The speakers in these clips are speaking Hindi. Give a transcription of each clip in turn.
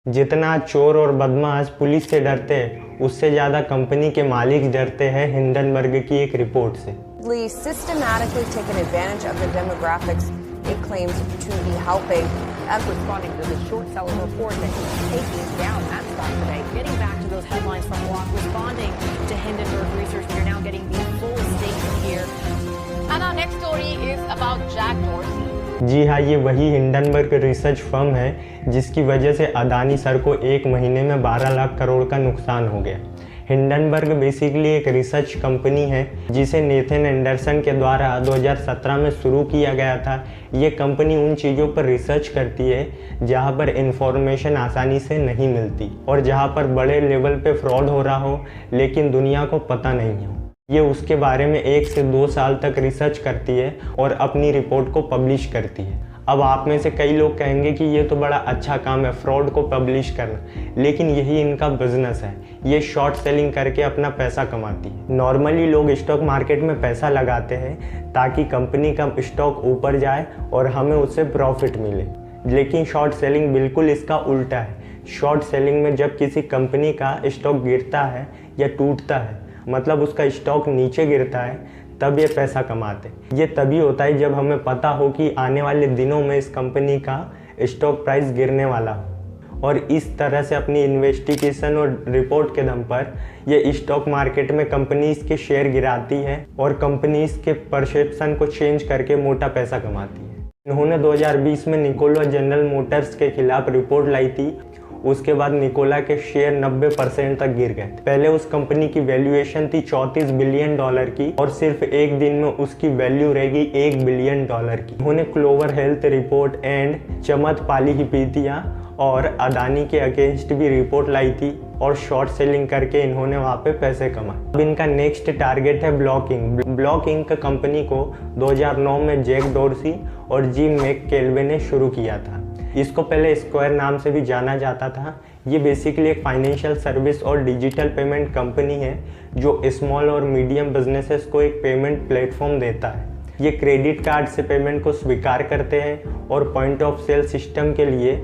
जितना चोर और बदमाश पुलिस से डरते हैं, उससे ज़्यादा कंपनी के मालिक डरते हैं, हिंडनबर्ग की एक रिपोर्ट से। Systematically taken advantage of the demographics it claims to be helping. Responding to the short seller report that is taking down that stock today. Getting back to those headlines from Block, responding to Hindenburg Research, we are now getting the full statement here. And our next story is about Jack Dorsey. जी हाँ, ये वही हिंडनबर्ग रिसर्च फर्म है जिसकी वजह से अदानी सर को एक महीने में 12 लाख करोड़ का नुकसान हो गया। हिंडनबर्ग बेसिकली एक रिसर्च कंपनी है जिसे नेथन एंडरसन के द्वारा 2017 में शुरू किया गया था। ये कंपनी उन चीज़ों पर रिसर्च करती है जहाँ पर इंफॉर्मेशन आसानी से नहीं मिलती और जहाँ पर बड़े लेवल पे फ्रॉड हो रहा हो लेकिन दुनिया को पता नहीं हो। ये उसके बारे में 1 से 2 साल तक रिसर्च करती है और अपनी रिपोर्ट को पब्लिश करती है। अब आप में से कई लोग कहेंगे कि ये तो बड़ा अच्छा काम है फ्रॉड को पब्लिश करना, लेकिन यही इनका बिजनेस है। ये शॉर्ट सेलिंग करके अपना पैसा कमाती है। नॉर्मली लोग स्टॉक मार्केट में पैसा लगाते हैं ताकि कंपनी का स्टॉक ऊपर जाए और हमें उससे प्रॉफिट मिले, लेकिन शॉर्ट सेलिंग बिल्कुल इसका उल्टा है। शॉर्ट सेलिंग में जब किसी कंपनी का स्टॉक गिरता है या टूटता है, मतलब उसका स्टॉक नीचे गिरता है, तब ये पैसा कमाते। ये तभी होता है जब हमें पता हो कि आने वाले दिनों में इस कंपनी का स्टॉक प्राइस गिरने वाला हो, और इस तरह से अपनी इन्वेस्टिगेशन और रिपोर्ट के दम पर ये स्टॉक मार्केट में कंपनीज के शेयर गिराती है और कंपनीज के परसेप्शन को चेंज करके मोटा पैसा कमाती है। इन्होंने 2020 में निकोला जनरल मोटर्स के खिलाफ रिपोर्ट लाई थी। उसके बाद निकोला के शेयर 90% तक गिर गए। पहले उस कंपनी की वैल्यूएशन थी $34 बिलियन की और सिर्फ एक दिन में उसकी वैल्यू रहेगी $1 बिलियन की। उन्होंने क्लोवर हेल्थ रिपोर्ट एंड चमत पाली ही पीतियाँ और अदानी के अगेंस्ट भी रिपोर्ट लाई थी और शॉर्ट सेलिंग करके इन्होंने वहाँ पे पैसे कमाए। अब इनका नेक्स्ट टारगेट है Block Inc. Block Inc company को 2009 में जैक डोर्सी और जिम मैककेलवे ने शुरू किया था। इसको पहले स्क्वायर नाम से भी जाना जाता था। ये बेसिकली एक फाइनेंशियल सर्विस और डिजिटल पेमेंट कंपनी है जो स्मॉल और मीडियम बिजनेसेस को एक पेमेंट प्लेटफॉर्म देता है। ये क्रेडिट कार्ड से पेमेंट को स्वीकार करते हैं और पॉइंट ऑफ सेल सिस्टम के लिए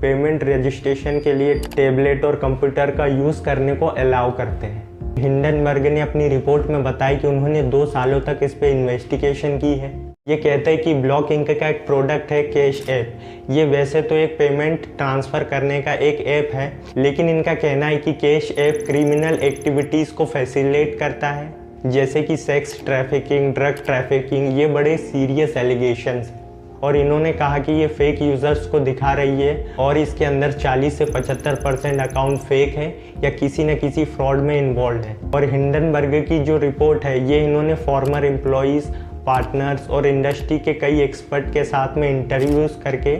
पेमेंट रजिस्ट्रेशन के लिए टैबलेट और कंप्यूटर का यूज़ करने को अलाउ करते हैं। हिंडनबर्ग ने अपनी रिपोर्ट में बताया कि उन्होंने 2 सालों तक इस पर इन्वेस्टिगेशन की है। ये कहते हैं कि ब्लॉक इंक का एक प्रोडक्ट है कैश ऐप। ये वैसे तो एक पेमेंट ट्रांसफ़र करने का एक ऐप है, लेकिन इनका कहना है कि कैश ऐप क्रिमिनल एक्टिविटीज़ को फैसिलिटेट करता है, जैसे कि सेक्स ट्रैफिकिंग, ड्रग ट्रैफिकिंग। ये बड़े सीरियस एलिगेशंस हैं और इन्होंने कहा कि ये फेक यूज़र्स को दिखा रही है और इसके अंदर 40 से 75% अकाउंट फेक है या किसी न किसी फ्रॉड में इन्वॉल्व है। और हिंडनबर्ग की जो रिपोर्ट है ये इन्होंने फॉर्मर एम्प्लॉयज़, पार्टनर्स और इंडस्ट्री के कई एक्सपर्ट के साथ में इंटरव्यूज़ करके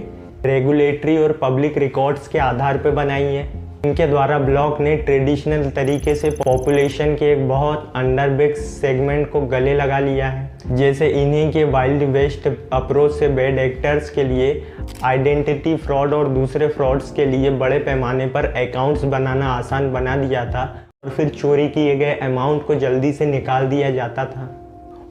रेगुलेटरी और पब्लिक रिकॉर्ड्स के आधार पर बनाई है। इनके द्वारा ब्लॉक ने ट्रेडिशनल तरीके से पॉपुलेशन के एक बहुत अंडरबेक्ड सेगमेंट को गले लगा लिया है, जैसे इन्हीं के वाइल्ड वेस्ट अप्रोच से बैड एक्टर्स के लिए आइडेंटिटी फ्रॉड और दूसरे फ्रॉड्स के लिए बड़े पैमाने पर अकाउंट्स बनाना आसान बना दिया था और फिर चोरी किए गए अमाउंट को जल्दी से निकाल दिया जाता था।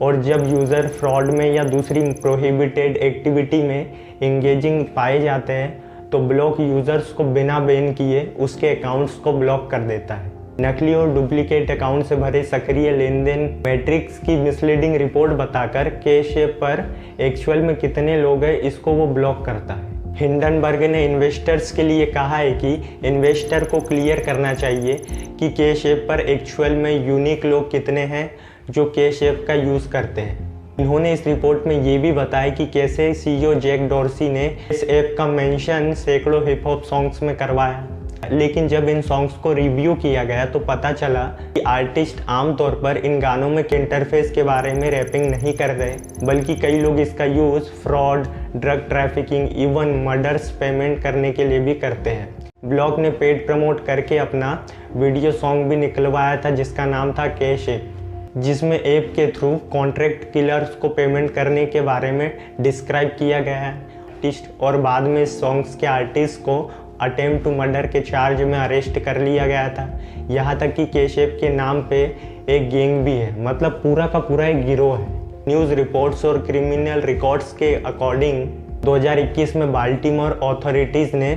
और जब यूज़र फ्रॉड में या दूसरी प्रोहिबिटेड एक्टिविटी में इंगेजिंग पाए जाते हैं तो ब्लॉक यूज़र्स को बिना बैन किए उसके अकाउंट्स को ब्लॉक कर देता है। नकली और डुप्लीकेट अकाउंट से भरे सक्रिय लेन देन मैट्रिक्स की मिसलीडिंग रिपोर्ट बताकर कैश ऐप पर एक्चुअल में कितने लोग हैं इसको वो ब्लॉक करता है। हिंडनबर्ग ने इन्वेस्टर्स के लिए कहा है कि इन्वेस्टर को क्लियर करना चाहिए कि कैश ऐप पर एक्चुअल में यूनिक लोग कितने हैं जो कैश ऐप का यूज़ करते हैं। इन्होंने इस रिपोर्ट में ये भी बताया कि कैसे सीईओ जैक डॉर्सी ने इस ऐप का मेंशन सैकड़ों हिप हॉप सॉन्ग्स में करवाया, लेकिन जब इन सॉन्ग्स को रिव्यू किया गया तो पता चला कि आर्टिस्ट आमतौर पर इन गानों में इंटरफेस के बारे में रैपिंग नहीं कर रहे, बल्कि कई लोग इसका use fraud, drug trafficking, even murders payment करने के लिए भी करते हैं। ब्लॉक ने पेड प्रमोट करके अपना वीडियो सॉन्ग भी निकलवाया था जिसका नाम था कैश ऐप, जिसमें ऐप के थ्रू कॉन्ट्रैक्ट किलर्स को पेमेंट करने के बारे में डिस्क्राइब किया गया है आर्टिस्ट, और बाद में सॉन्ग्स के आर्टिस्ट को अटेम्प्ट टू मर्डर के चार्ज में अरेस्ट कर लिया गया था। यहाँ तक कि कैश ऐप के नाम पे एक गैंग भी है, मतलब पूरा का पूरा एक गिरोह है। न्यूज़ रिपोर्ट्स और क्रिमिनल रिकॉर्ड्स के अकॉर्डिंग 2021 में बाल्टीमोर अथॉरिटीज़ ने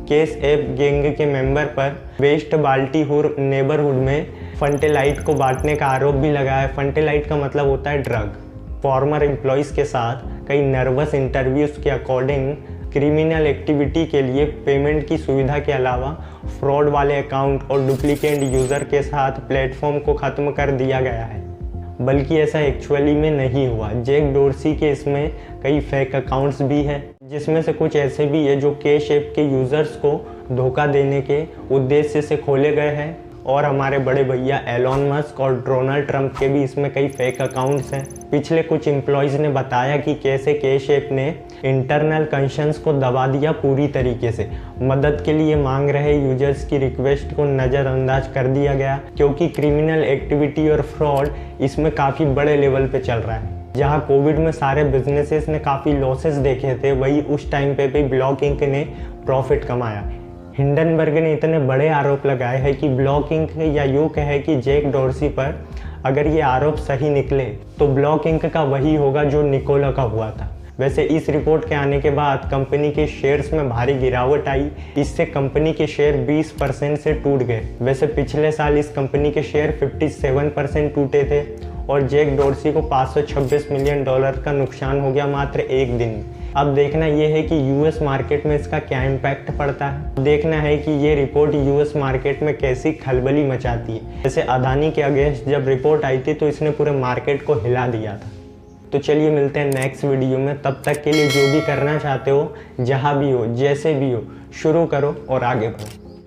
केस एप गैंग के मेंबर पर वेस्ट बाल्टीमोर नेबरहुड में फंटेलाइट को बांटने का आरोप भी लगाया है। फंटेलाइट का मतलब होता है ड्रग। फॉर्मर एम्प्लॉयज़ के साथ कई नर्वस इंटरव्यूज़ के अकॉर्डिंग क्रिमिनल एक्टिविटी के लिए पेमेंट की सुविधा के अलावा फ्रॉड वाले अकाउंट और डुप्लीकेट यूज़र के साथ प्लेटफॉर्म को ख़त्म कर दिया गया है। बल्कि ऐसा एक्चुअली में नहीं हुआ। जैक डोर्सी के इसमें कई फेक अकाउंट्स भी हैं, जिसमें से कुछ ऐसे भी है जो कैश ऐप के यूज़र्स को धोखा देने के उद्देश्य से खोले गए हैं। और हमारे बड़े भैया एलॉन मस्क और डोनाल्ड ट्रंप के भी इसमें कई फेक अकाउंट्स हैं। पिछले कुछ एम्प्लॉयज़ ने बताया कि कैसे कैश ऐप ने इंटरनल कंसर्न्स को दबा दिया पूरी तरीके से। मदद के लिए मांग रहे यूजर्स की रिक्वेस्ट को नज़रअंदाज कर दिया गया, क्योंकि क्रिमिनल एक्टिविटी और फ्रॉड इसमें काफ़ी बड़े लेवल पे चल रहा है। जहां कोविड में सारे बिजनेसेस ने काफ़ी लॉसेस देखे थे, वही उस टाइम पे भी ब्लॉक इंक ने प्रॉफिट कमाया। हिंडनबर्ग ने इतने बड़े आरोप लगाए हैं कि ब्लॉक इंक या यूँ कहे कि जैक डोर्सी पर अगर ये आरोप सही निकले तो ब्लॉक इंक का वही होगा जो निकोला का हुआ था। वैसे इस रिपोर्ट के आने के बाद कंपनी के शेयर्स में भारी गिरावट आई। इससे कंपनी के शेयर 20% से टूट गए। वैसे पिछले साल इस कंपनी के शेयर 57% टूटे थे और जैक डोर्सी को $526 मिलियन का नुकसान हो गया मात्र एक दिन में। अब देखना यह है कि यूएस मार्केट में इसका क्या इम्पैक्ट पड़ता है। देखना है कि ये रिपोर्ट यूएस मार्केट में कैसी खलबली मचाती है। जैसे अदानी के अगेंस्ट जब रिपोर्ट आई थी तो इसने पूरे मार्केट को हिला दिया था। तो चलिए मिलते हैं नेक्स्ट वीडियो में। तब तक के लिए जो भी करना चाहते हो, जहाँ भी हो, जैसे भी हो, शुरू करो और आगे बढ़ो।